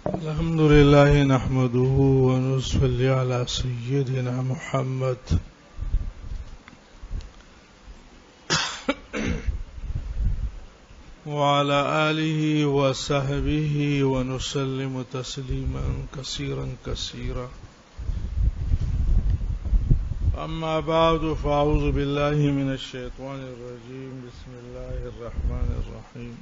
الحمد لله نحمده ونصلي على سيدنا محمد وعلى آله وصحبه ونسلم تسليما كثيرا كثيرا. أما بعد فأعوذ بالله من الشيطان الرجيم. بسم الله الرحمن الرحيم.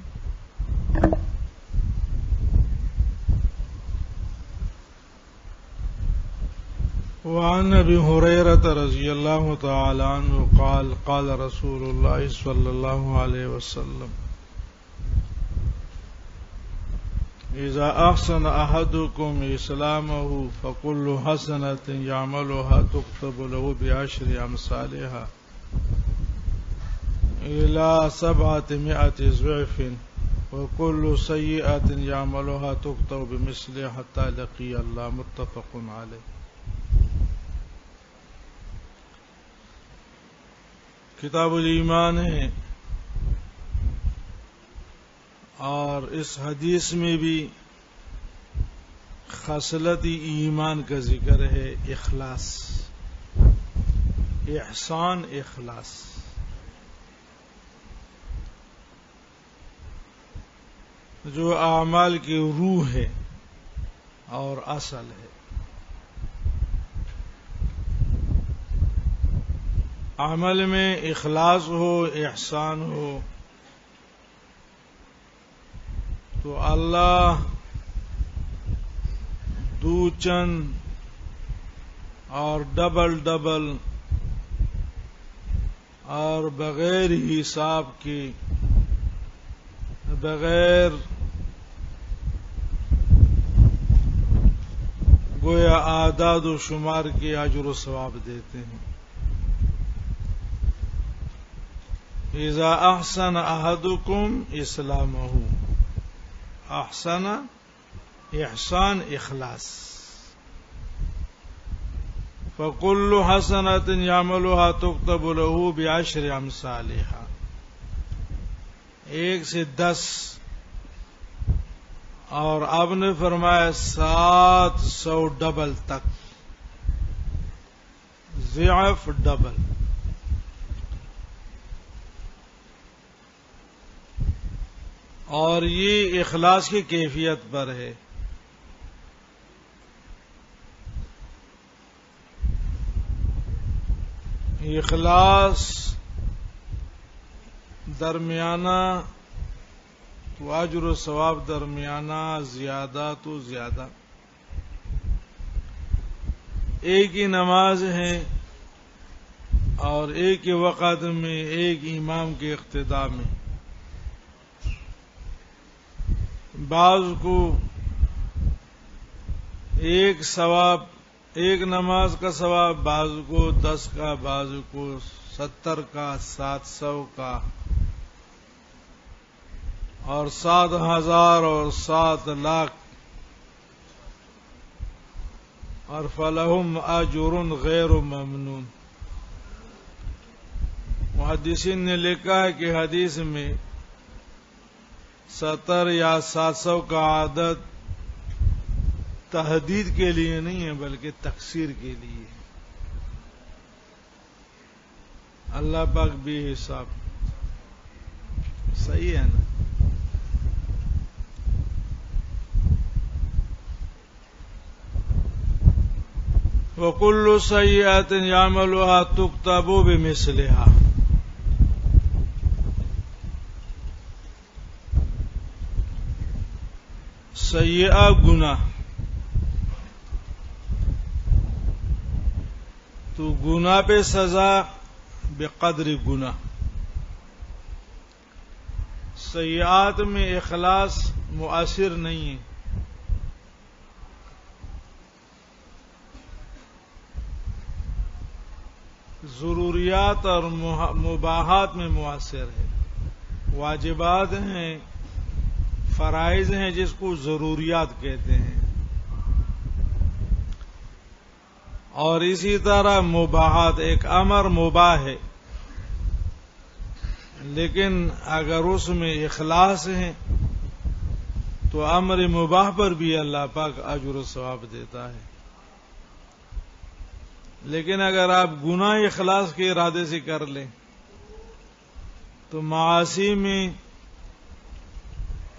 وعن ابي هريره رضي الله تعالى عنه قال قال رسول الله صلى الله عليه وسلم: اذا احسن احدكم اسلامه فكل حسنه يعملها تكتب له بعشر امثالها الى 700 ضعف وكل سيئه يعملها تكتب بمثلها حتى لقي الله. متفق عليه. کتاب الایمان ہے اور اس حدیث میں بھی خصلت ایمان کا ذکر ہے، اخلاص، احسان، اخلاص. جو اعمال کی روح ہے اور اصل ہے. عمل میں اخلاص ہو، احسان ہو تو اللہ دو چند اور ڈبل اور بغیر حساب کے، بغیر گویا اعداد و شمار کے اجر و ثواب دیتے ہیں. اذا احسن احدکم اسلامہ، احسن احسان اخلاص. فکل حسنۃ یعملها تکتب له بعشر امثالها، 1 سے 10 اور آپ نے فرمایا 700 ڈبل تک، ضعف ڈبل. اور یہ اخلاص کی کیفیت پر ہے. اخلاص درمیانہ تو اجر و ثواب درمیانہ، زیادہ تو زیادہ. ایک ہی نماز ہے اور ایک ہی وقت میں ایک امام کے اقتداء میں، بعض کو ایک ثواب، ایک نماز کا ثواب، بعض کو 10 کا، بعض کو 70 کا، 700 کا، اور 7,000 اور 7 لاکھ. اور فلہم اجر غیر ممنون. محدثین نے لکھا ہے کہ حدیث میں 70 یا 700 کا عدد تحدید کے لیے نہیں ہے بلکہ تکثیر کے لیے. اللہ پاک بھی حساب صحیح ہے نا. وَكُلُّ سَيِّئَةٍ يَعْمَلُهَا تُكْتَبُ بِمِثْلِهَا. سیئہ گناہ، تو گناہ پہ سزا بقدر گناہ. سیئات میں اخلاص مؤثر نہیں ہے. ضروریات اور مباحات میں مؤثر ہے. واجبات ہیں، فرائض ہیں جس کو ضروریات کہتے ہیں، اور اسی طرح مباحات. ایک امر مباح ہے لیکن اگر اس میں اخلاص ہے تو امر مباح پر بھی اللہ پاک اجر و ثواب دیتا ہے. لیکن اگر آپ گناہ اخلاص کے ارادے سے کر لیں تو معاصی میں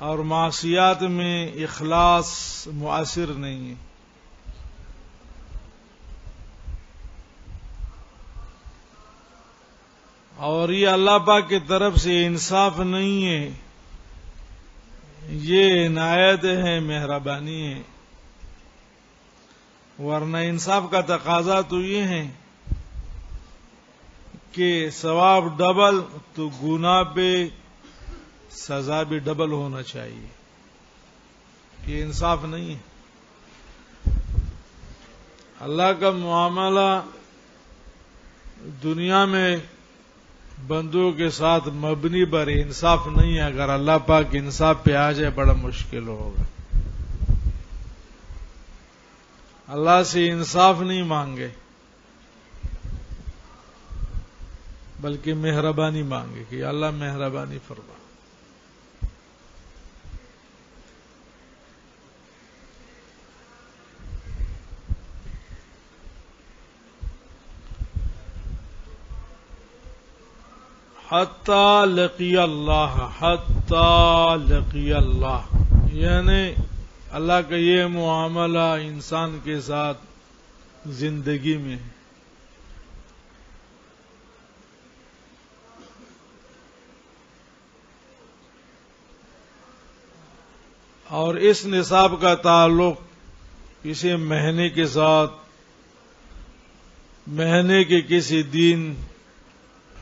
اور معصیات میں اخلاص مؤثر نہیں ہے. اور یہ اللہ پاک کی طرف سے انصاف نہیں ہے، یہ عنایت ہے، مہربانی ہے. ورنہ انصاف کا تقاضا تو یہ ہے کہ ثواب ڈبل تو گناہ پہ سزا بھی ڈبل ہونا چاہیے. یہ انصاف نہیں ہے. اللہ کا معاملہ دنیا میں بندوں کے ساتھ مبنی پر انصاف نہیں ہے. اگر اللہ پاک انصاف پہ آ جائے بڑا مشکل ہوگا. اللہ سے انصاف نہیں مانگے بلکہ مہربانی مانگے کہ اللہ مہربانی فرما. حتی لقی اللہ، حتی لقی اللہ، یعنی اللہ کا یہ معاملہ انسان کے ساتھ زندگی میں ہے. اور اس نصاب کا تعلق کسی مہینے کے ساتھ، مہینے کے کسی دن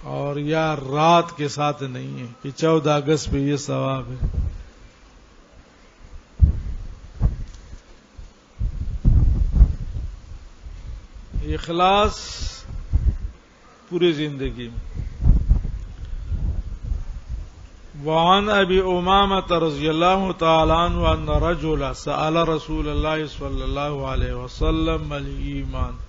اور یا رات کے ساتھ نہیں ہے کہ 14 اگست پہ یہ ثواب ہے. اخلاص پوری زندگی میں. وعن ابی امامۃ رضی اللہ تعالی عنہ ان رجلا سأل رسول اللہ صلی اللہ علیہ وسلم الایمان.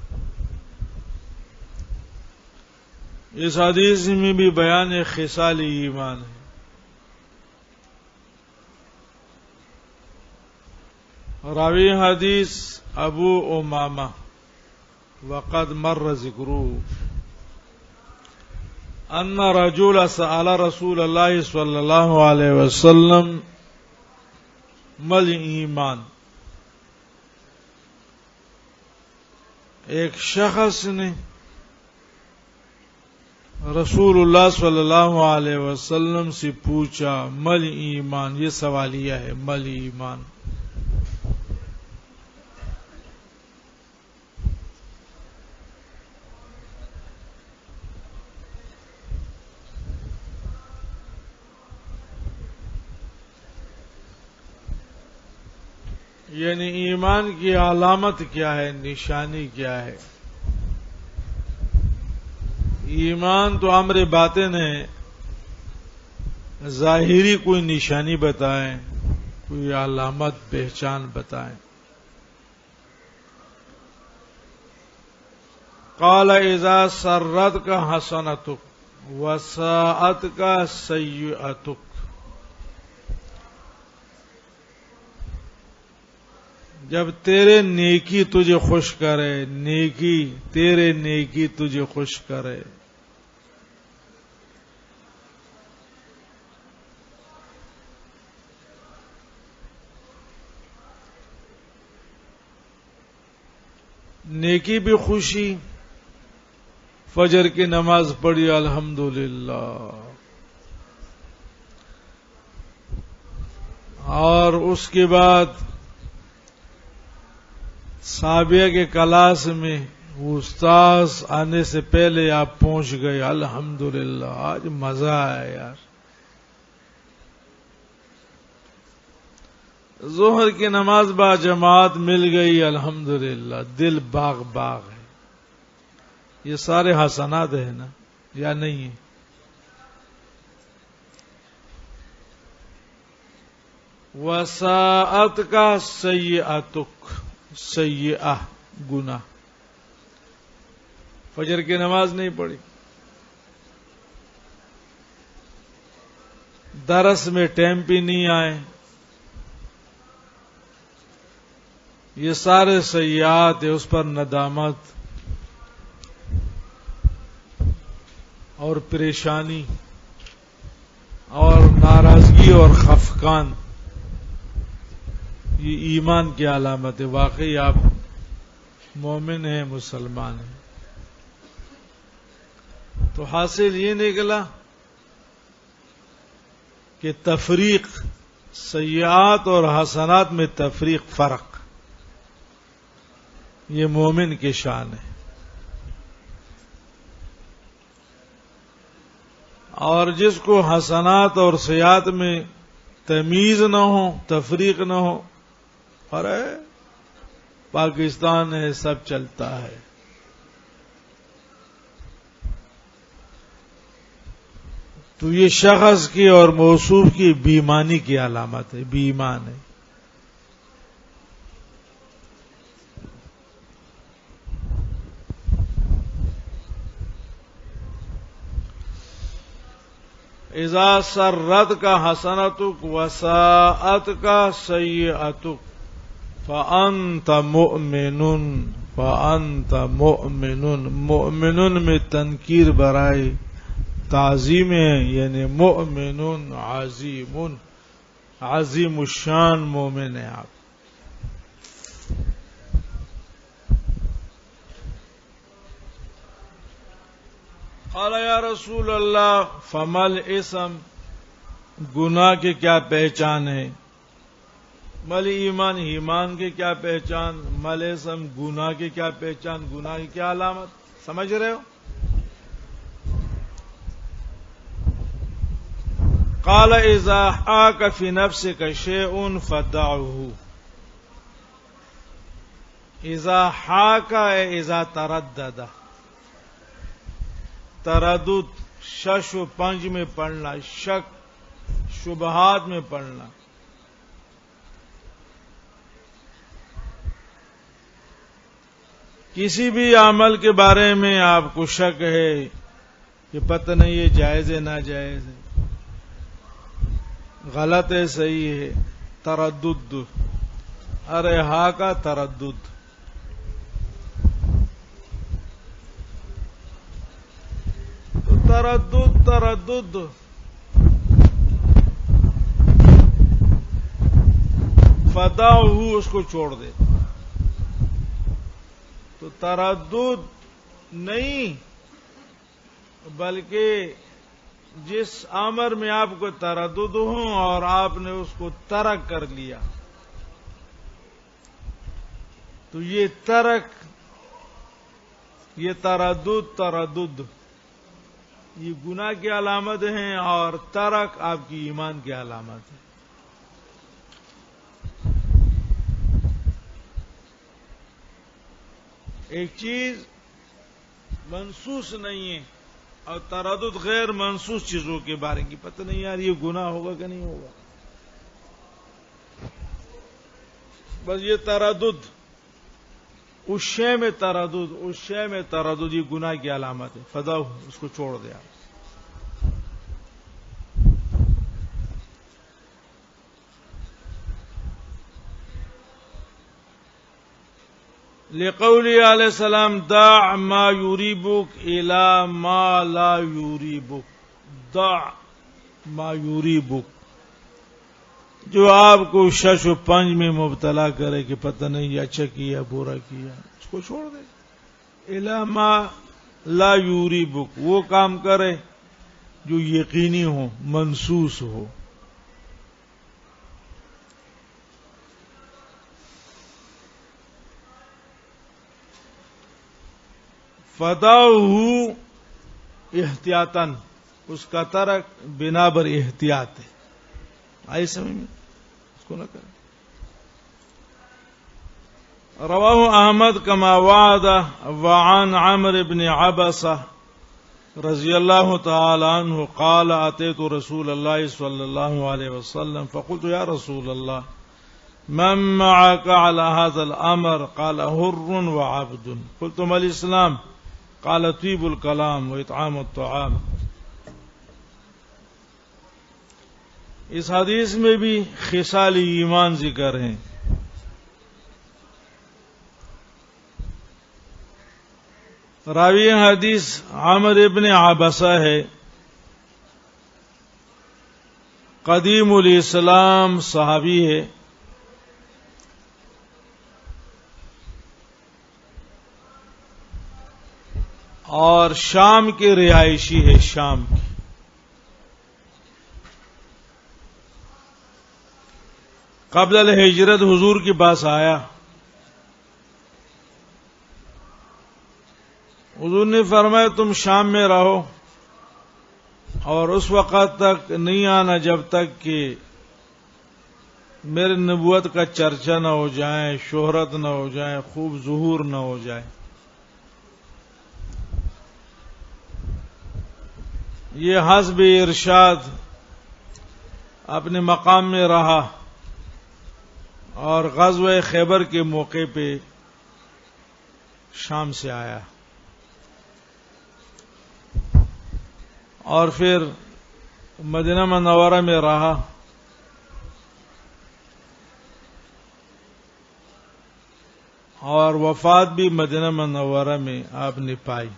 اس حدیث میں بھی بیان خصال ایمان ہے. راوی حدیث ابو امامہ وقد مر ذکرہ ان رجل سأل رسول اللہ صلی اللہ علیہ وسلم مل ایمان. ایک شخص نے رسول اللہ صلی اللہ علیہ وسلم سے پوچھا مل ایمان. یہ سوالیہ ہے، مل ایمان. یعنی ایمان کی علامت کیا ہے، نشانی کیا ہے. ایمان تو امر باطن ہے، ظاہری کوئی نشانی بتائیں، کوئی علامت پہچان بتائیں. قال اذا سرتک حسنتک وساءتک سیئتک. جب تیرے نیکی تجھے خوش کرے، نیکی تیرے نیکی تجھے خوش کرے، نیکی بھی خوشی. فجر کی نماز پڑھی الحمدللہ، اور اس کے بعد سابیہ کے کلاس میں استاذ آنے سے پہلے آپ پہنچ گئے، الحمدللہ آج مزہ آیا یار. ظہر کی نماز با جماعت مل گئی، الحمدللہ دل باغ باغ ہے. یہ سارے حسنات ہیں نا یا نہیں ہے؟ وساعت کا سیئتک، سیئہ گناہ. فجر کی نماز نہیں پڑھی، درس میں ٹائم پہ نہیں آئے، یہ سارے سیئات ہے، اس پر ندامت اور پریشانی اور ناراضگی اور خفقان، یہ ایمان کی علامت ہے۔ واقعی آپ مومن ہیں، مسلمان ہیں۔ تو حاصل یہ نکلا کہ تفریق، سیئات اور حسنات میں تفریق، فرق، یہ مومن کی شان ہے۔ اور جس کو حسنات اور سیئات میں تمیز نہ ہو، تفریق نہ ہو، ارے پاکستان ہے، سب چلتا ہے، تو یہ شخص کی اور موصوف کی بے ایمانی کی علامت ہے، بے ایمان ہے۔ اذا سرت کا حسنتک وساءت کا سیئتک فانت مؤمن، فانت مؤمن۔ مؤمن میں تنکیر برائے تعظیم ہے، یعنی مؤمن عظیم، عظیم الشان مومن ہے آپ۔ قال یا رسول اللہ فمل اسم، گناہ کی کیا پہچان ہے؟ مل ایمان، ایمان کی کیا پہچان؟ مل اسم، گناہ کی کیا پہچان، گناہ کی کیا علامت؟ سمجھ رہے ہو؟ قال اذا حاک فی نفسک شیء فدعه، اذا حاک ہے اذا تردد، تردد شش و پنج میں پڑھنا، شک شبہات میں پڑھنا۔ کسی بھی عمل کے بارے میں آپ کو شک ہے کہ پتہ نہیں یہ جائز ہے ناجائز ہے، غلط ہے صحیح ہے، تردد، ارے ہا کا تردد۔ تردد فدعہ، اس کو چھوڑ دے۔ تو تردد نہیں، بلکہ جس امر میں آپ کو تردد ہو اور آپ نے اس کو ترک کر لیا، تو یہ ترک، یہ تردد یہ گناہ کی علامت ہیں، اور ترک آپ کی ایمان کی علامت ہے۔ ایک چیز منسوس نہیں ہے، اور تردد غیر منسوس چیزوں کے بارے کی پتہ نہیں یار یہ گناہ ہوگا کہ نہیں ہوگا، بس یہ تردد، اس شے میں تردد، اس شے میں تردد، یہ گناہ کی علامت ہے، فداؤ، اس کو چھوڑ دیا۔ لقول علیہ السلام دع ما یریبک الی ما لا یریبک، دع ما یریبک، جو آپ کو شش و پنج میں مبتلا کرے کہ پتہ نہیں یہ اچھا کیا برا کیا، اس کو چھوڑ دے۔ الی ما لا یریبک، وہ کام کرے جو یقینی ہو، منسوس ہو۔ فدعہ احتیاطاً، اس کا ترک بنا بر احتیاط ہے، آئی سمجھ میں، اس کو نہ کریں۔ رواہ احمد کما وعد وعن عمرو بن عبسہ رضی اللہ تعالی عنہ قال اتیت رسول اللہ صلی اللہ علیہ وسلم فقلت یا رسول اللہ من معك على هذا الامر قال حر وعبد قلت ما الاسلام قال طيب الكلام واطعام الطعام۔ اس حدیث میں بھی خصال ایمان ذکر ہیں، راوی حدیث عامر ابن عبسہ ہے، قدیم الاسلام صحابی ہے، اور شام کے رہائشی ہے، شام کی۔ قبل الہجرت حضور کے پاس آیا، حضور نے فرمایا تم شام میں رہو اور اس وقت تک نہیں آنا جب تک کہ میرے نبوت کا چرچا نہ ہو جائے، شہرت نہ ہو جائے، خوب ظہور نہ ہو جائے۔ یہ حسب ارشاد اپنے مقام میں رہا اور غزوہ خیبر کے موقع پہ شام سے آیا اور پھر مدینہ منورہ میں رہا، اور وفات بھی مدینہ منورہ میں آپ نے پائی۔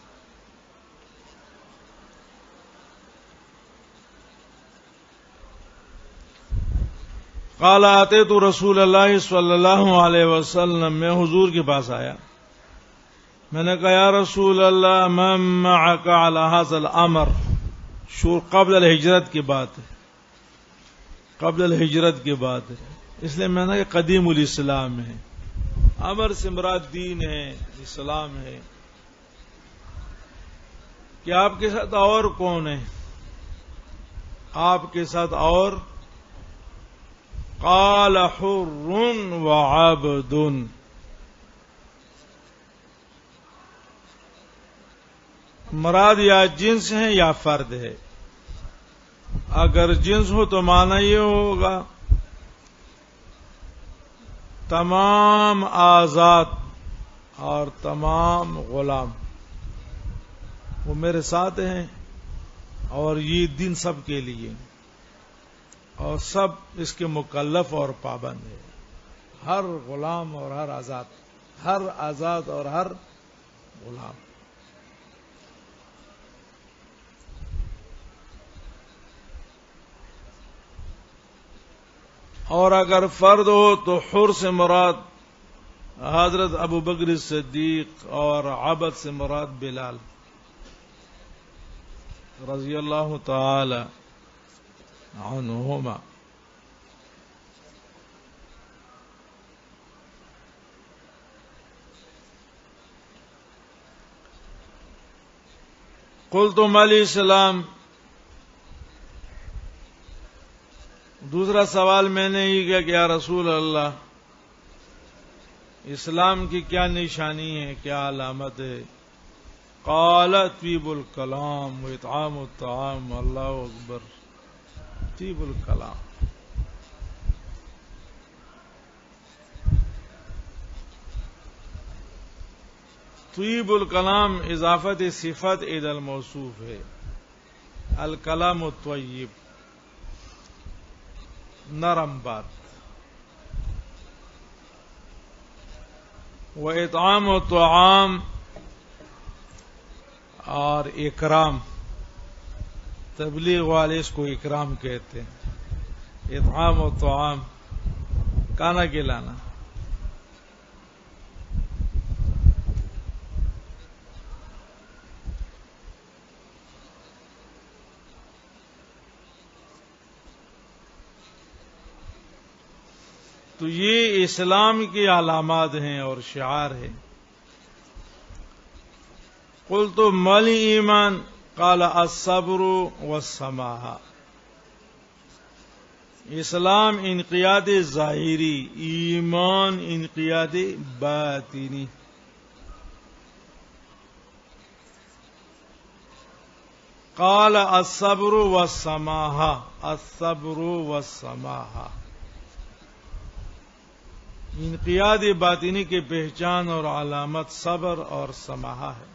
قال اتیت رسول اللہ صلی اللہ علیہ وسلم، میں حضور کے پاس آیا، میں نے کہا یا رسول اللہ من معک علی ھذا الامر، شور قبل الہجرت کی بات ہے، قبل الہجرت کی بات ہے، اس لیے میں نے کہا قدیم الاسلام ہے، امر سے مراد دین ہے، اسلام ہے، کہ آپ کے ساتھ اور کون ہے؟ آپ کے ساتھ اور؟ قال حر وعبد، مراد یا جنس ہے یا فرد ہے۔ اگر جنس ہو تو معنی یہ ہوگا تمام آزاد اور تمام غلام وہ میرے ساتھ ہیں، اور یہ دن سب کے لیے، اور سب اس کے مکلف اور پابند ہے، ہر غلام اور ہر آزاد، ہر آزاد اور ہر غلام۔ اور اگر فرد ہو تو حر سے مراد حضرت ابو بکر صدیق، اور عبد سے مراد بلال رضی اللہ تعالی عنہما۔ قلت ما الاسلام، دوسرا سوال میں نے یہ کیا کہ یا رسول اللہ اسلام کی کیا نشانی ہے، کیا علامت ہے؟ قال طیب الکلام واطعام الطعام، اللہ اکبر، طیب الکلام، طیب الکلام اضافت صفت الی الموصوف ہے، الکلام الطیب، نرم بات، واطعام الطعام، اور اکرام، تبلیغ والے اس کو اکرام کہتے ہیں، اطعام الطعام، کھانا کھلانا۔ تو یہ اسلام کی علامات ہیں اور شعار ہیں۔ قلت ما الایمان؟ قال الصبر والسماحہ، اسلام انقیاد ظاہری، ایمان انقیاد باطنی۔ قال الصبر والسماحہ، الصبر والسماحہ، انقیاد باطنی کی پہچان اور علامت صبر اور سماحہ ہے۔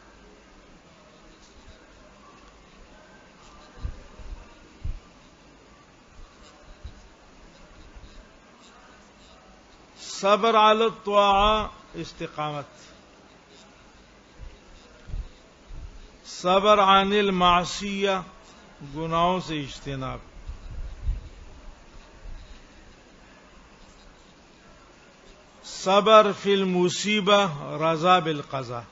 صبر علی الطاعہ، استقامت، صبر عن المعصیہ، گناہوں سے اجتناب. صبر فی المصیبہ، رضا بالقضاء.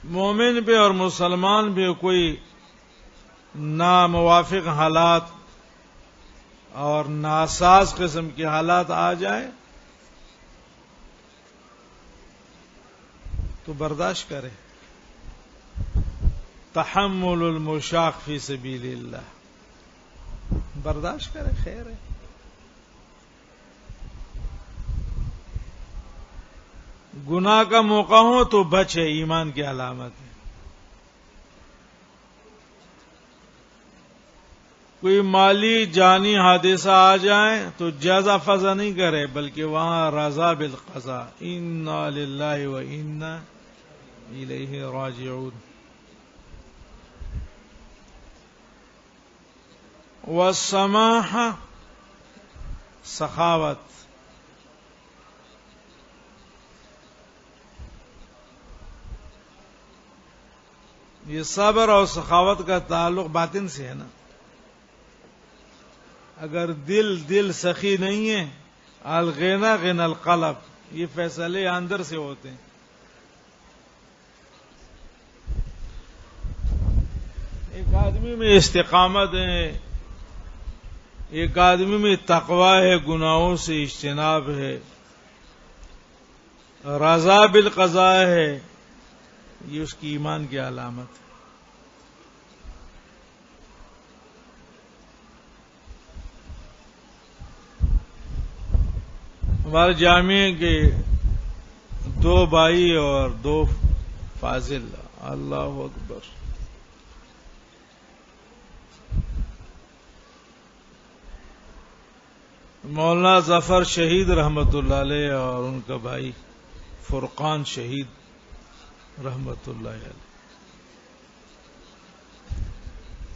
مومن پہ اور مسلمان پہ کوئی ناموافق حالات اور ناساز قسم کے حالات آ جائیں تو برداشت کرے. تحمل المشاق فی سبیل اللہ، برداشت کرے، خیر ہے. گناہ کا موقع ہو تو بچے، ایمان کی علامت ہے. کوئی مالی جانی حادثہ آ جائے تو جزا فضا نہیں کرے، بلکہ وہاں رضا بالقضاء، انا للہ و انا الیہ راجعون. والسماح، سخاوت. یہ صبر اور سخاوت کا تعلق باطن سے ہے نا. اگر دل سخی نہیں ہے، الغنى غنى القلب، یہ فیصلے اندر سے ہوتے ہیں. ایک آدمی میں استقامت ہے، ایک آدمی میں تقوی ہے، گناہوں سے اجتناب ہے، رضا بالقضاء ہے، یہ اس کی ایمان کی علامت ہے. ہمارے جامعے کے 2 بھائی اور 2 فاضل، اللہ اکبر. مولانا ظفر شہید رحمت اللہ علیہ اور ان کا بھائی فرقان شہید رحمت اللہ علیہ.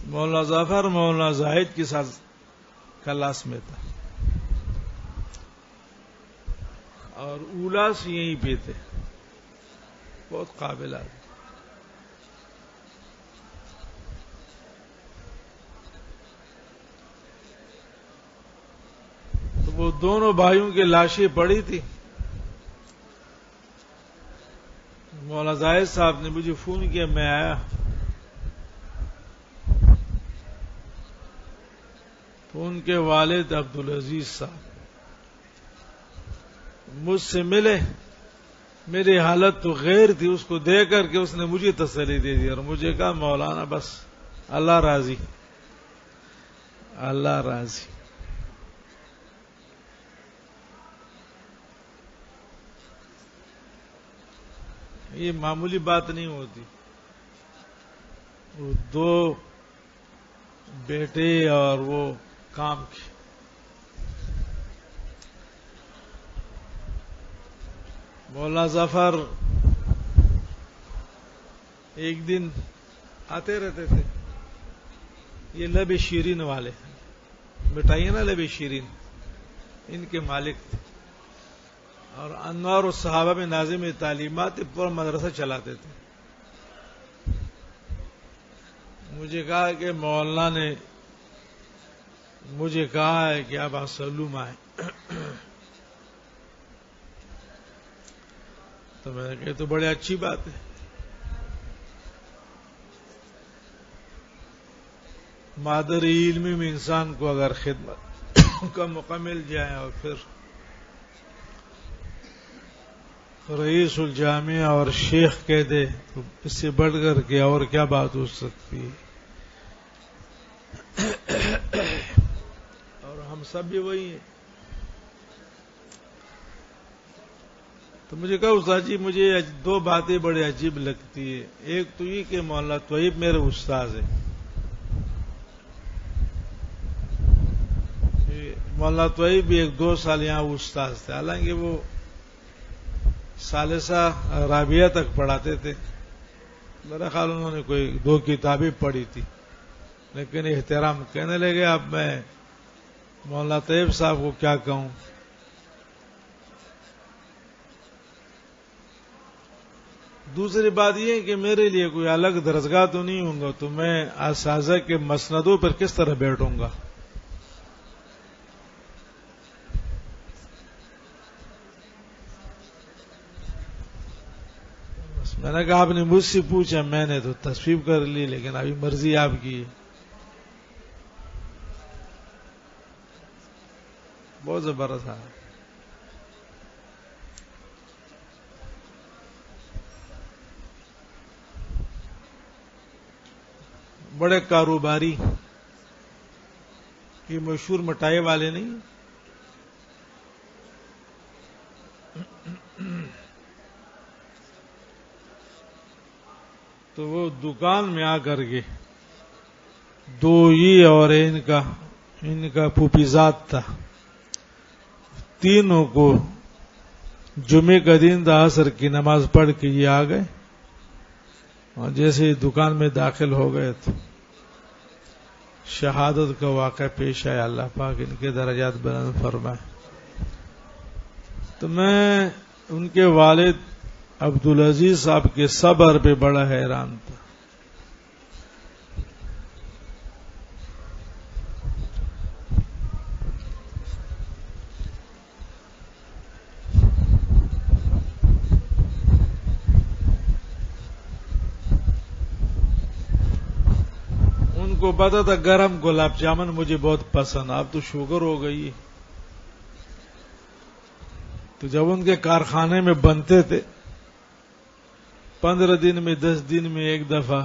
مولانا ظفر مولانا زاہد کے ساتھ کلاس میں تھا اور اولا سے یہیں پہ تھے. بہت قابل آدمی. تو وہ دونوں بھائیوں کی لاشیں پڑی تھی. مولانا زاہد صاحب نے مجھے فون کیا، میں آیا تو ان کے والد عبدالعزیز صاحب مجھ سے ملے. میری حالت تو غیر تھی، اس کو دیکھ کر کے اس نے مجھے تسلی دے دی اور مجھے کہا مولانا بس اللہ راضی، اللہ راضی. یہ معمولی بات نہیں ہوتی. وہ 2 بیٹے اور وہ کام کی. مولانا ظفر ایک دن آتے رہتے تھے. یہ لب شیرین والے مٹھائیاں نا، لب شیرین ان کے مالک تھے اور انوار الصحابہ میں ناظم تعلیمات پورا مدرسہ چلاتے تھے. مجھے کہا کہ مولانا نے مجھے کہا ہے کہ آپ سلوم آئے. تو میں نے کہا تو بڑی اچھی بات ہے. مادر علم میں انسان کو اگر خدمت کا موقع مل جائے اور پھر رئیس الجامعہ اور شیخ کہہ دے تو اس سے بڑھ کر کے اور کیا بات ہو سکتی ہے. اور ہم سب بھی وہی ہیں. تو مجھے کہا استاد جی مجھے 2 باتیں بڑی عجیب لگتی ہے. ایک تو یہ کہ مولانا طیب میرے استاد ہیں. مولانا طیب بھی 1-2 سال یہاں استاد تھے، حالانکہ وہ ثالثہ رابعہ تک پڑھاتے تھے. میرا خیال انہوں نے کوئی 2 کتابیں پڑھی تھی، لیکن احترام کہنے لگے. اب میں مولانا طیب صاحب کو کیا کہوں. دوسری بات یہ ہے کہ میرے لیے کوئی الگ درسگاہ تو نہیں ہوں گا، تو میں اساتذہ کے مسندوں پر کس طرح بیٹھوں گا؟ میں نے کہا آپ نے مجھ سے پوچھا، میں نے تو تصویب کر لی، لیکن ابھی مرضی آپ کی ہے۔ بہت زبردست ہے۔ بڑے کاروباری، یہ مشہور مٹھائی والے نہیں، تو وہ دکان میں آ کر کے دو یہ اور ان کا پھوپھیزاد تھا، تینوں کو جمعے کا دن تھا، عصر کی نماز پڑھ کے یہ آ گئے، اور جیسے ہی دکان میں داخل ہو گئے تو شہادت کا واقعہ پیش آیا۔ اللہ پاک ان کے درجات بلند فرمائے۔ تو میں ان کے والد عبدالعزیز صاحب کے صبر پہ بڑا حیران تھا۔ ان کو پتا تھا گرم گلاب جامن مجھے بہت پسند، اب تو شوگر ہو گئی، تو جب ان کے کارخانے میں بنتے تھے 15 دن میں 10 دن میں ایک دفعہ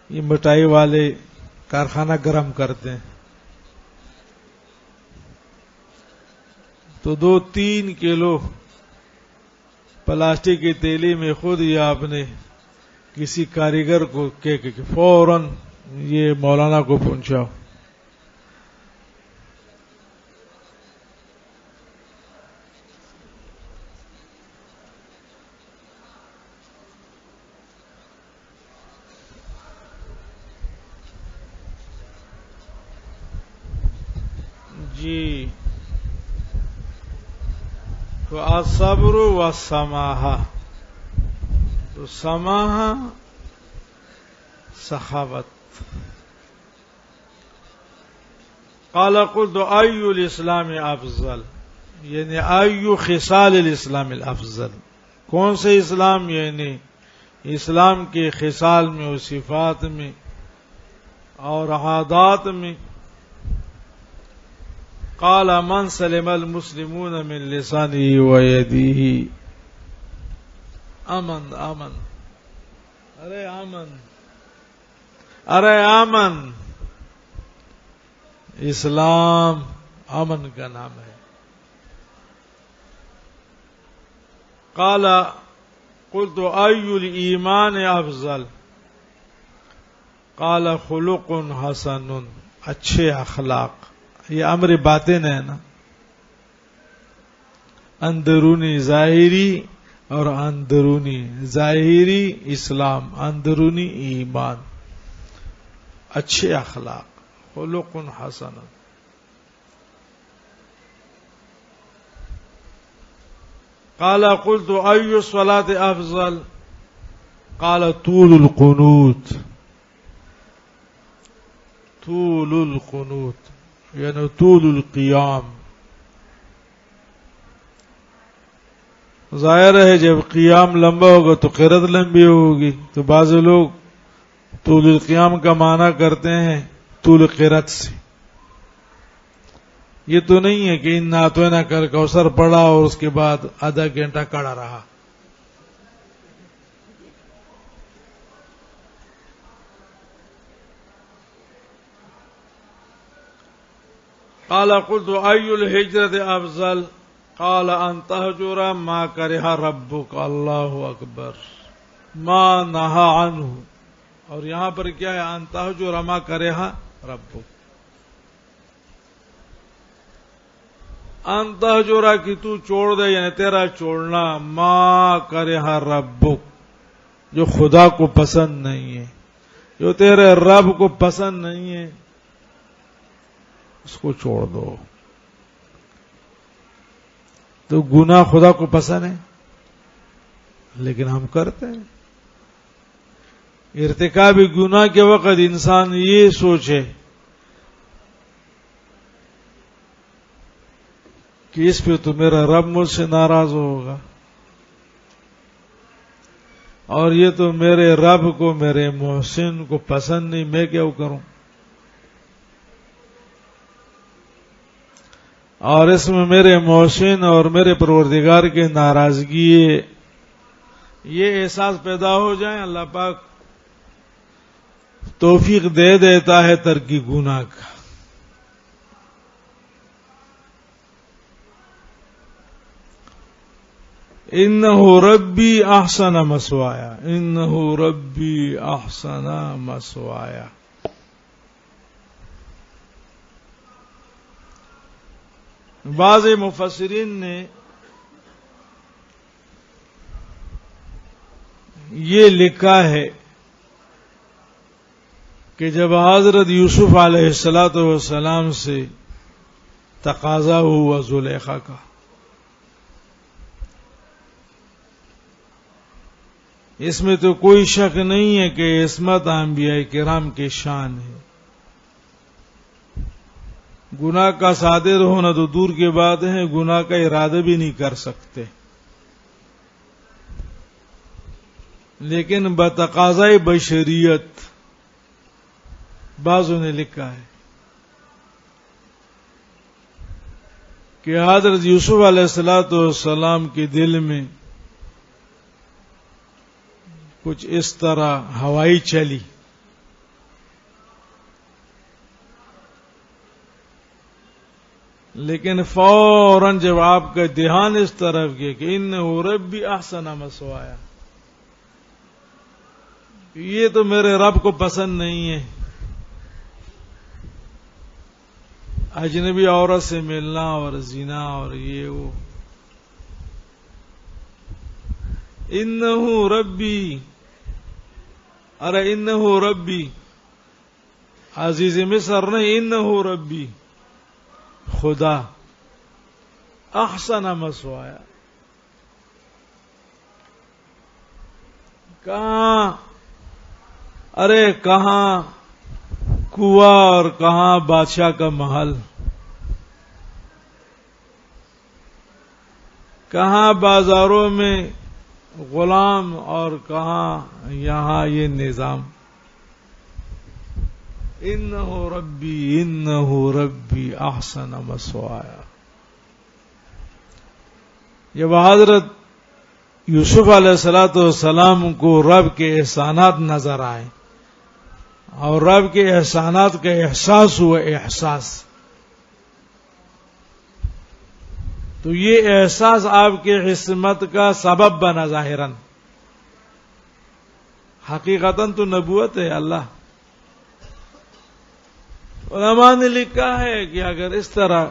یہ مٹھائی والے کارخانہ گرم کرتے ہیں، تو 2-3 کلو پلاسٹک کی تیلی میں خود ہی آپ نے کسی کاریگر کو کہ فوراً یہ مولانا کو پہنچاؤ۔ جی، تو الصبر والسماحہ، تو سماحہ سخاوت۔ قال قلت ای الاسلام افضل، یعنی ای خصال الاسلام الافضل، کون سے اسلام؟ یعنی اسلام کے خصال میں اور صفات میں اور عادات میں۔ قال من سلم المسلمون من لسانه ويده، امن امن، ارے امن، ارے امن، اسلام امن کا نام ہے۔ قال قلت ای الایمان افضل، قال خلق حسن، اچھے اخلاق۔ یہ امر باطن ہے نا، اندرونی ظاہری اور اندرونی، ظاہری اسلام، اندرونی ایمان، اچھے اخلاق، خلق حسن۔ قال قلت ای الصلاة افضل، قال طول القنوت، طول القنوت یعنی طول القیام۔ ظاہر ہے جب قیام لمبا ہوگا تو قرت لمبی ہوگی، تو بعض لوگ طول القیام کا معنی کرتے ہیں طول قرت سے۔ یہ تو نہیں ہے کہ ان نعتوں نہ کر کوثر پڑا اور اس کے بعد آدھا گھنٹہ کھڑا رہا۔ قال قلت ای الہجرت افضل، قال ان تہجر ما کرہ ربک، اللہ اکبر، ما نہا عنہ، اور یہاں پر کیا ہے؟ ان تہجر ما کرہ ربک، ان تہجر کہ تو چھوڑ دے، یعنی تیرا چھوڑنا، ما کرہ ربک، جو خدا کو پسند نہیں ہے، جو تیرے رب کو پسند نہیں ہے، اس کو چھوڑ دو۔ تو گناہ خدا کو پسند ہے؟ لیکن ہم کرتے ہیں. ارتکاب گناہ کے وقت انسان یہ سوچے کہ اس پہ تو میرا رب مجھ سے ناراض ہوگا، اور یہ تو میرے رب کو، میرے محسن کو پسند نہیں، میں کیا کروں. اور اس میں میرے محسن اور میرے پروردگار کی ناراضگی، یہ احساس پیدا ہو جائے، اللہ پاک توفیق دے دیتا ہے ترک گناہ کا. انہو ربی احسن مثوایا، انہو ربی احسن مثوایا. بعض مفسرین نے یہ لکھا ہے کہ جب حضرت یوسف علیہ السلام سے تقاضا ہوا زلیخا کا، اس میں تو کوئی شک نہیں ہے کہ عصمت انبیاء کرام کی شان ہے. گناہ کا صادر ہونا تو دور کی بات ہے، گناہ کا ارادہ بھی نہیں کر سکتے، لیکن بتقاضۂ بشریت بعضوں نے لکھا ہے کہ حضرت یوسف علیہ السلام کے دل میں کچھ اس طرح ہوائی چلی، لیکن فوراً جب آپ کا دھیان اس طرف گیا کہ انہ ربی احسن مثوایا، یہ تو میرے رب کو پسند نہیں ہے اجنبی عورت سے ملنا اور زنا اور یہ وہ. انہو ربی، ارے انہو ربی، عزیز مصر نہیں، انہو ربی، خدا احسن مثوایا. کہاں، ارے کہاں کنواں اور کہاں بادشاہ کا محل، کہاں بازاروں میں غلام اور کہاں یہاں یہ نظام. انہو ربی، انہو ربی احسن مثوایا. جب حضرت یوسف علیہ السلام کو رب کے احسانات نظر آئے اور رب کے احسانات کا احساس ہوا، احساس، تو یہ احساس آپ کی عصمت کا سبب بنا ظاہراً. حقیقتاً تو نبوت ہے. اللہ علماء نے لکھا ہے کہ اگر اس طرح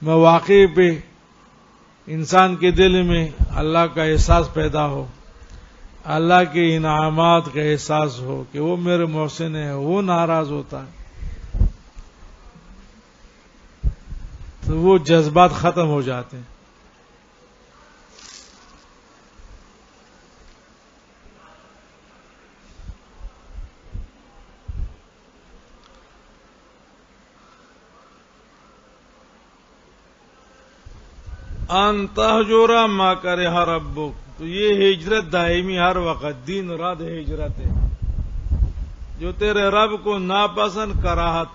مواقع پہ انسان کے دل میں اللہ کا احساس پیدا ہو، اللہ کے انعامات کا احساس ہو کہ وہ میرے محسن ہے، وہ ناراض ہوتا ہے، تو وہ جذبات ختم ہو جاتے ہیں. ان تہجر ما کرہ ربک، تو یہ ہجرت دائمی ہر وقت دن رات ہجرت ہے. جو تیرے رب کو ناپسند کراہت،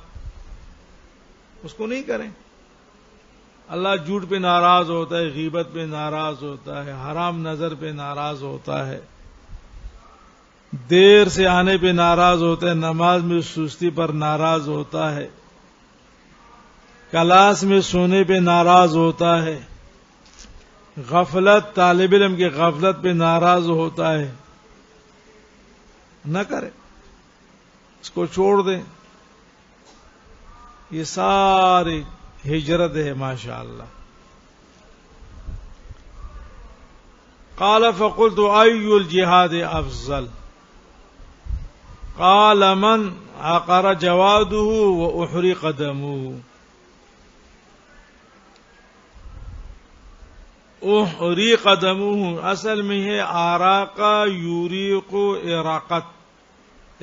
اس کو نہیں کریں. اللہ جھوٹ پہ ناراض ہوتا ہے، غیبت پہ ناراض ہوتا ہے، حرام نظر پہ ناراض ہوتا ہے، دیر سے آنے پہ ناراض ہوتا ہے، نماز میں سستی پر ناراض ہوتا ہے، کلاس میں سونے پہ ناراض ہوتا ہے، غفلت، طالب علم کی غفلت پہ ناراض ہوتا ہے. نہ کرے، اس کو چھوڑ دیں. یہ ساری ہجرت ہے ماشاء اللہ. قال فقلت ای الجہاد افضل قال من عقر جواده واحرق دمه. احریق دمہ اصل میں ہے آراقہ یوریق اراقت،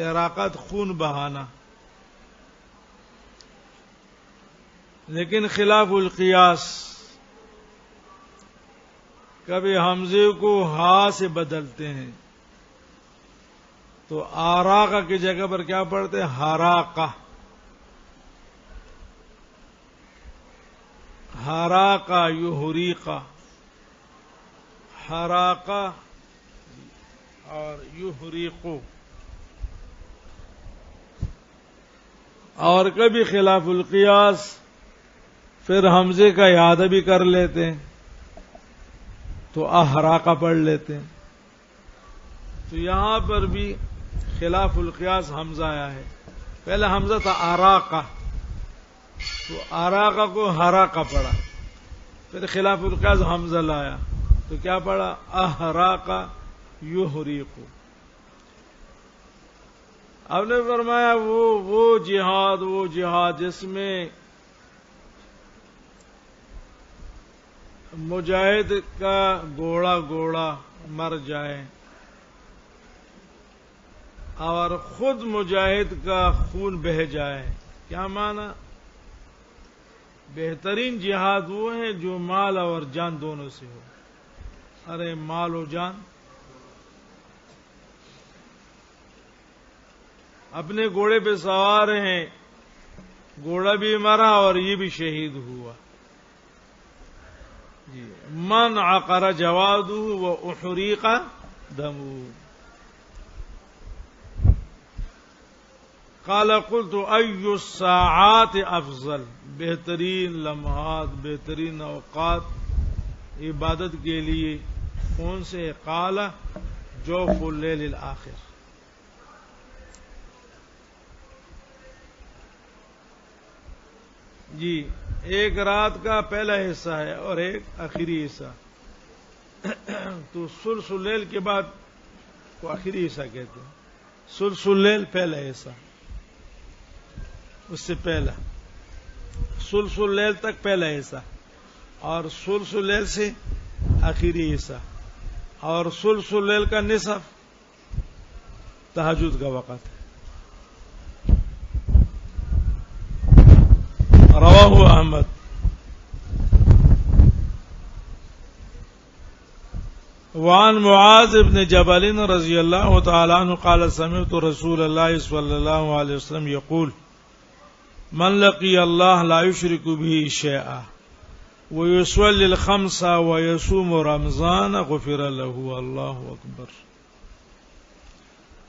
اراقت خون بہانا، لیکن خلاف القیاس کبھی حمزے کو ہا سے بدلتے ہیں تو آراقہ کی جگہ پر کیا پڑھتے ہیں؟ ہراقہ، ہراقہ یحریقہ، ہراقہ اور یحریقو، اور کبھی خلاف القیاس پھر حمزے کا اعادہ بھی کر لیتے ہیں تو احراقہ پڑھ لیتے ہیں. تو یہاں پر بھی خلاف القیاس حمزہ آیا ہے. پہلے حمزہ تھا آراقہ، تو آراقہ کو ہراقہ پڑھا، پھر خلاف القیاس حمزہ لایا تو کیا پڑھا؟ احراقہ یحریقو. اب نے فرمایا وہ جہاد جس میں مجاہد کا گوڑا مر جائے اور خود مجاہد کا خون بہہ جائے، کیا معنی؟ بہترین جہاد وہ ہے جو مال اور جان دونوں سے ہو. ارے مال و جان، اپنے گھوڑے پہ سوار ہیں، گھوڑا بھی مرا اور یہ بھی شہید ہوا. من عقر جوادہ و احریق دمہ. قال قلت ای الساعات افضل، بہترین لمحات، بہترین اوقات عبادت کے لیے کون سے؟ قال جوف اللیل الاخر. جی، ایک رات کا پہلا حصہ ہے اور ایک آخری حصہ، تو ثلث اللیل کے بعد کو آخری حصہ کہتے ہیں. ثلث اللیل پہلا حصہ، اس سے پہلا ثلث اللیل تک پہلا حصہ، اور ثلث اللیل سے آخری حصہ، اور ثلث اللیل کا نصف تہجد کا وقت ہے. رواہ احمد. وعن معاذ بن جبل رضی اللہ تعالی عنہ قال سمعت رسول اللہ صلی اللہ علیہ وسلم یقول من لقی اللہ لا یشرک به شیئا ویصلی الخمس ویصوم رمضان غفر له. اللہ اکبر.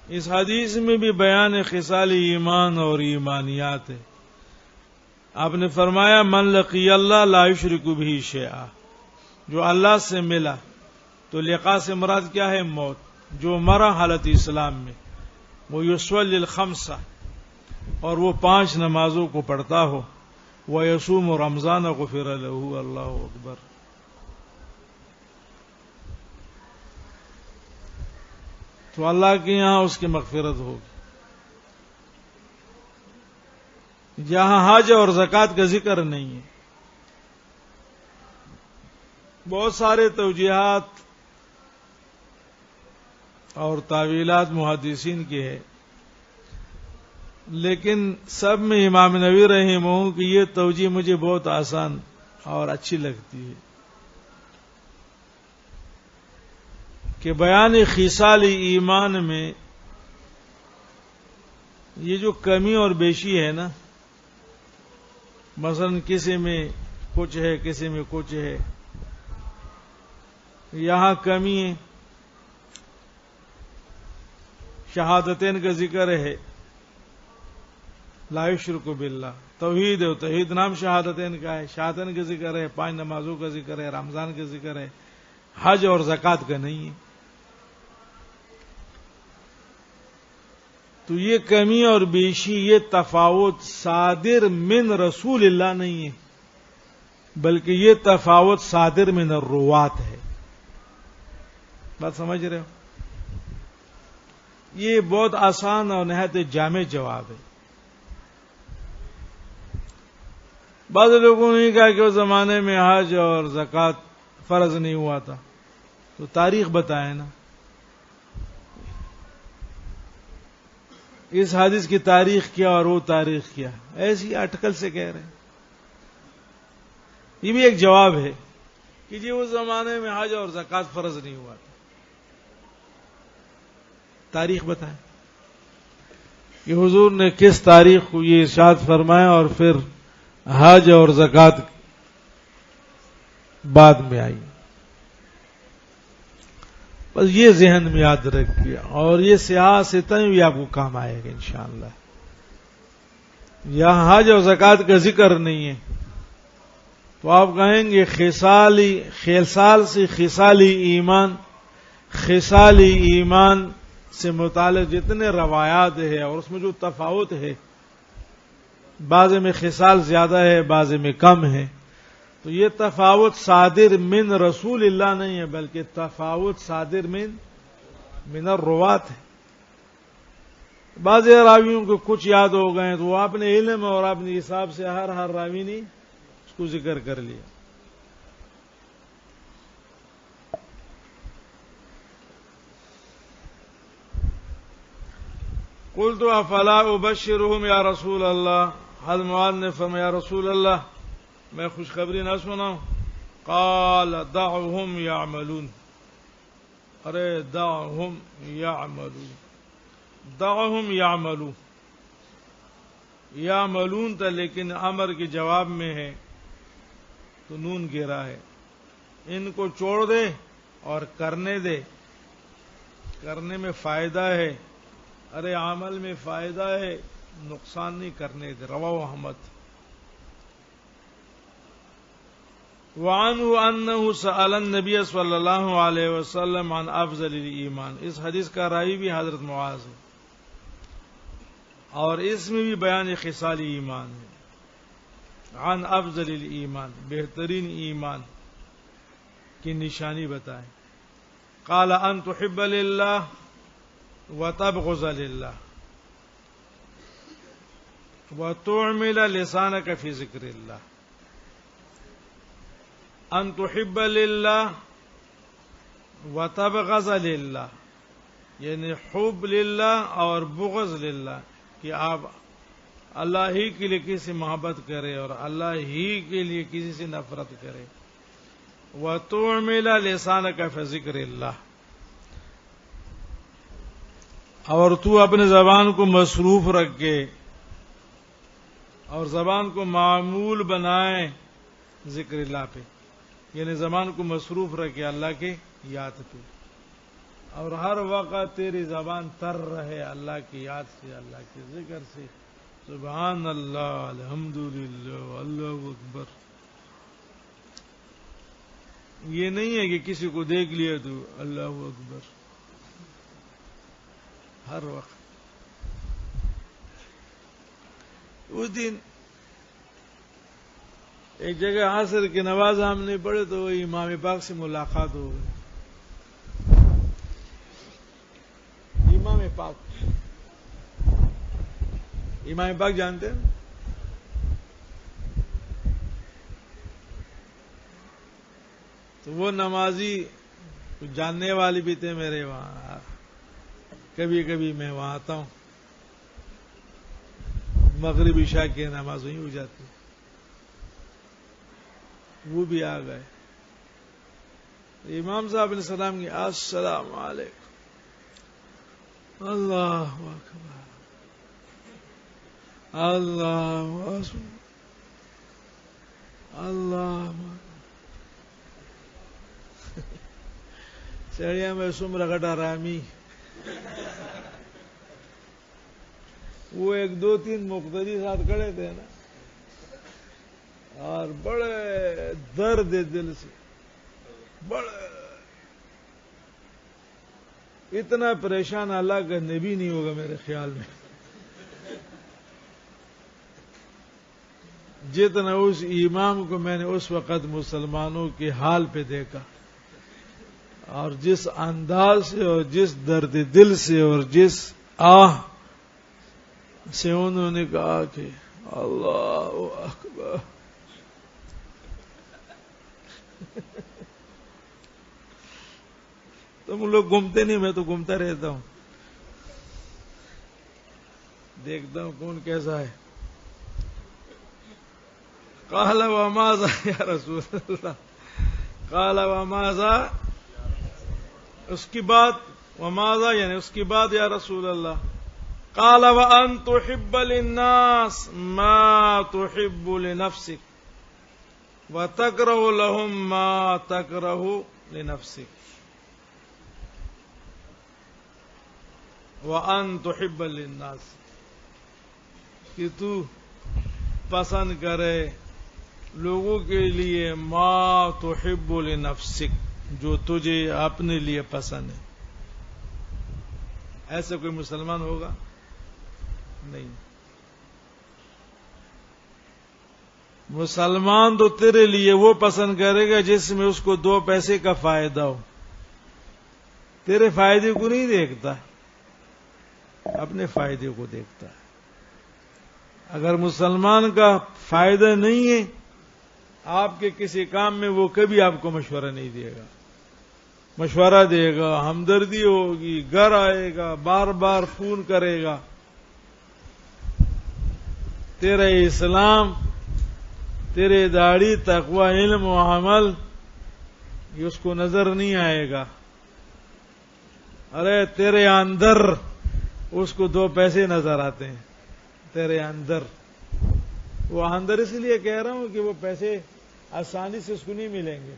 اس حدیث میں بھی بیان خصال ایمان اور ایمانیات ہے. آپ نے فرمایا من لقی اللہ لا یشرک به شیئا، جو اللہ سے ملا، تو لقاء سے مراد کیا ہے؟ موت. جو مرا حالت اسلام میں، وہ یصلی الخمس، اور وہ 5 نمازوں کو پڑھتا ہو، وہ یصوم رمضان غفر له. اللہ اکبر. تو اللہ کے یہاں اس کی مغفرت ہوگی. جہاں حج اور زکوٰۃ کا ذکر نہیں ہے. بہت سارے توجیحات اور تعویلات محدثین کی ہے، لیکن سب میں امام نووی رحمہ اللہ کی یہ توجیہ مجھے بہت آسان اور اچھی لگتی ہے کہ بیان خصال ایمان میں یہ جو کمی اور بیشی ہے نا، مثلا کسی میں کچھ ہے، کسی میں کچھ ہے، یہاں کمی ہے. شہادتین کا ذکر ہے، لا یشرک باللہ، توحید ہے، توحید نام شہادتین کا ہے. شہادتین کا ذکر ہے، 5 نمازوں کا ذکر ہے، رمضان کا ذکر ہے. حج اور زکوٰۃ کا نہیں ہے. تو یہ کمی اور بیشی، یہ تفاوت صادر من رسول اللہ نہیں ہے، بلکہ یہ تفاوت صادر من الروات ہے. بات سمجھ رہے ہو؟ یہ بہت آسان اور نہایت جامع جواب ہے. بعض لوگوں نے کہا کہ اس زمانے میں حج اور زکوٰۃ فرض نہیں ہوا تھا، تو تاریخ بتائے نا. اس حدیث کی تاریخ کیا اور وہ تاریخ کیا، ایسی اٹکل سے کہہ رہے ہیں. یہ بھی ایک جواب ہے کہ جی اس زمانے میں حج اور زکوٰۃ فرض نہیں ہوا تھا. تاریخ بتائیں کہ حضور نے کس تاریخ کو یہ ارشاد فرمایا اور پھر حج اور زکوٰۃ بعد میں آئی. بس یہ ذہن میں یاد رکھیے، اور یہ سیاست بھی آپ کو کام آئے گا انشاءاللہ. یہاں حج اور زکوٰۃ کا ذکر نہیں ہے تو آپ کہیں گے خصال سے خصالی ایمان سے متعلق جتنے روایات ہیں اور اس میں جو تفاوت ہے، بعض میں خصال زیادہ ہے بعض میں کم ہے، تو یہ تفاوت صادر من رسول اللہ نہیں ہے بلکہ تفاوت صادر من الروات ہے. بعض راویوں کو کچھ یاد ہو گئے تو وہ اپنے علم اور اپنے حساب سے ہر راوی نے اس کو ذکر کر لیا. قلت افلا ابشرهم یا رسول اللہ، حضرت معاذ نے فرمایا یا رسول اللہ میں خوشخبری نہ سناؤں؟ قال دعهم يعملون، ارے دعهم يعملون یعملون تھا لیکن امر کے جواب میں ہے تو نون گرا ہے. ان کو چھوڑ دے اور کرنے دے، کرنے میں فائدہ ہے، ارے عمل میں فائدہ ہے، نقصان نہیں کرنے دے. رواہ احمد. وعنه انه سأل النبی صلی اللہ علیہ وسلم عن افضل الایمان. اس حدیث کا راوی بھی حضرت معاذ ہے اور اس میں بھی بیان خصال ایمان ہے. عن افضل الایمان، بہترین ایمان کی نشانی بتائیں. قال ان تحب للہ وتبغض للہ وتعمل لسانك في ذکر اللہ. ان تحب للہ وتبغض للہ، یعنی حب للہ اور بغض للہ، کہ آپ اللہ ہی کے لیے کسی سے محبت کرے اور اللہ ہی کے لیے کسی سے نفرت کرے. وتعمل لسانك في ذکر اللہ، اور تو اپنے زبان کو مصروف رکھے اور زبان کو معمول بنائے ذکر اللہ پہ، یعنی زبان کو مصروف رکھے اللہ کے یاد پہ، اور ہر وقت تیری زبان تر رہے اللہ کی یاد سے، اللہ کے ذکر سے. سبحان اللہ، الحمدللہ، اللہ اکبر. یہ نہیں ہے کہ کسی کو دیکھ لیا تو اللہ اکبر ہر وقت. اس دن ایک جگہ عصر کی نماز ہم نے پڑھے تو وہ امام پاک سے ملاقات ہو گئی. امام پاک جانتے ہیں؟ تو وہ نمازی کچھ جاننے والے بھی تھے میرے وہاں، کبھی کبھی میں وہاں آتا ہوں، مغرب عشاء کی نماز وہیں ہو جاتی. وہ بھی آ گئے. امام صاحب نے سلام کیا، السلام علیکم. اللہ اکبر، اللہ اکبر، اللہ اکبر. چڑیا میں سمر گٹا رامی. وہ ایک دو تین مقتدی ساتھ کھڑے تھے نا، اور بڑے درد دل سے، بڑے اتنا پریشان اللہ کا نبی نہیں ہوگا میرے خیال میں جتنا اس امام کو میں نے اس وقت مسلمانوں کے حال پہ دیکھا، اور جس انداز سے اور جس درد دل سے اور جس آہ سے انہوں نے کہا کہ اللہ اکبر. تم لوگ گھومتے نہیں، میں تو گھومتا رہتا ہوں، دیکھتا ہوں کون کیسا ہے. قال وماذا یا رسول اللہ، قال وماذا، اس کی بات، وماذا یعنی اس کی بات یا رسول اللہ. قال وان تحب للناس ما تحب لنفسك وتكره لهم ما تكره لنفسك وان تحب للناس، کہ تو پسند کرے لوگوں کے لیے ما تحب لنفسک، جو تجھے اپنے لیے پسند ہے. ایسا کوئی مسلمان ہوگا؟ نہیں. مسلمان تو تیرے لیے وہ پسند کرے گا جس میں اس کو 2 پیسے کا فائدہ ہو. تیرے فائدے کو نہیں دیکھتا، اپنے فائدے کو دیکھتا ہے. اگر مسلمان کا فائدہ نہیں ہے آپ کے کسی کام میں، وہ کبھی آپ کو مشورہ نہیں دے گا. مشورہ دے گا، ہمدردی ہوگی، گھر آئے گا، بار بار فون کرے گا. تیرا اسلام، تیرے داڑھی، تقوی، علم و عمل، یہ اس کو نظر نہیں آئے گا. ارے تیرے اندر اس کو 2 پیسے نظر آتے ہیں. تیرے اندر، وہ اندر اس لیے کہہ رہا ہوں کہ وہ پیسے آسانی سے اس کو نہیں ملیں گے.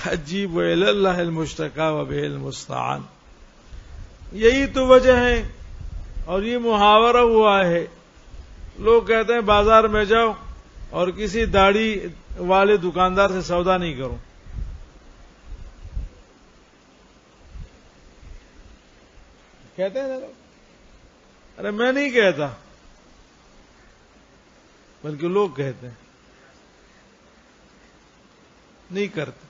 عجیب الی اللہ المشتقى وبہ المستعان. یہی تو وجہ ہے، اور یہ محاورہ ہوا ہے. لوگ کہتے ہیں بازار میں جاؤ اور کسی داڑھی والے دکاندار سے سودا نہیں کرو. کہتے ہیں نا لوگ. ارے میں نہیں کہتا، بلکہ لوگ کہتے ہیں، نہیں کرتے.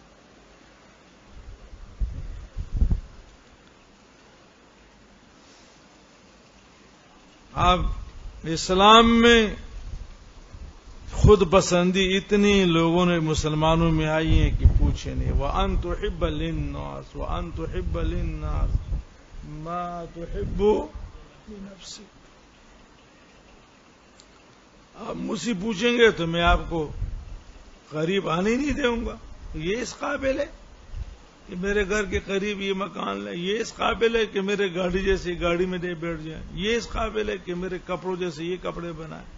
اب اسلام میں خود پسندی اتنی لوگوں نے مسلمانوں میں آئی ہیں کہ پوچھے نہیں. وَأَن تُحِبَّ لِلنَّاسِ وَأَن تُحِبَّ لِلنَّاسِ مَا تُحِبُّ لِنَفْسِكَ. آپ مجھ سے پوچھیں گے تو میں آپ کو قریب آنے نہیں دوں گا. یہ اس قابل ہے کہ میرے گھر کے قریب یہ مکان لے، یہ اس قابل ہے کہ میرے گاڑی جیسی گاڑی میں دے بیٹھ جائیں، یہ اس قابل ہے کہ میرے کپڑوں جیسے یہ کپڑے بنائیں.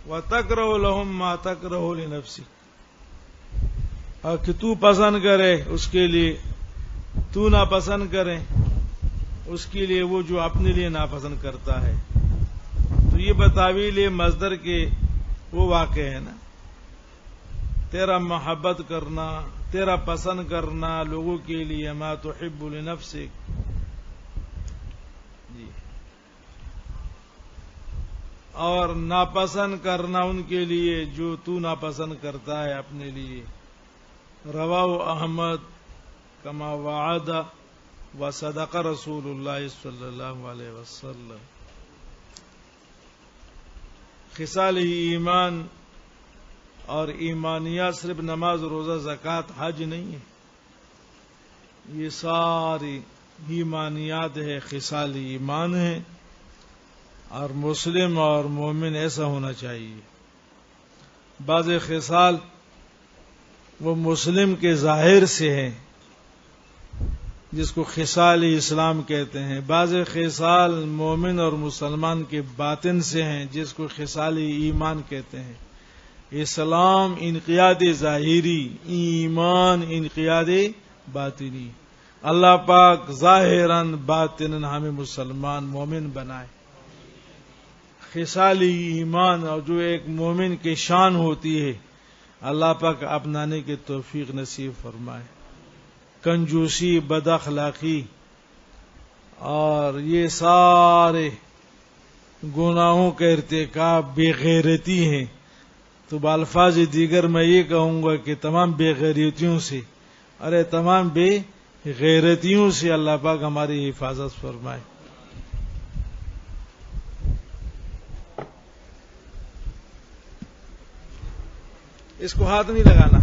وَتَكْرَهُ لَهُم مَّا تَكْرَهُ لِنَفْسِكَ، اور کہ تو پسند کرے اس کے لیے، تو ناپسند کرے اس کے لیے وہ جو اپنے لیے ناپسند کرتا ہے. تو یہ بتاویل مصدر کے وہ واقع ہے نا. تیرا محبت کرنا، تیرا پسند کرنا لوگوں کے لیے ما تحب لنفسک. جی. اور ناپسند کرنا ان کے لیے جو تو ناپسند کرتا ہے اپنے لیے. رواہ احمد کما وعد وصدق رسول اللہ صلی اللہ علیہ وسلم. خصال ایمان اور ایمانیات صرف نماز، روزہ، زکوٰۃ، حج نہیں ہے. یہ ساری ایمانیات ہے، خصال ایمان ہے. اور مسلم اور مومن ایسا ہونا چاہیے. بعض خصال وہ مسلم کے ظاہر سے ہیں جس کو خصال اسلام کہتے ہیں. بعض خصال مومن اور مسلمان کے باطن سے ہیں جس کو خصال ایمان کہتے ہیں. اسلام انقیاد ظاہری، ایمان انقیاد باطنی. اللہ پاک ظاہراً باطناً ہمیں مسلمان مومن بنائے. خصال ایمان اور جو ایک مومن کی شان ہوتی ہے اللہ پاک اپنانے کی توفیق نصیب فرمائے. کنجوسی، بد اخلاقی اور یہ سارے گناہوں کا ارتکاب بے غیرتی ہیں. تو بالفاظ دیگر میں یہ کہوں گا کہ تمام بے غیرتیوں سے، تمام بے غیرتیوں سے اللہ پاک ہماری حفاظت فرمائے. اس کو ہاتھ نہیں لگانا.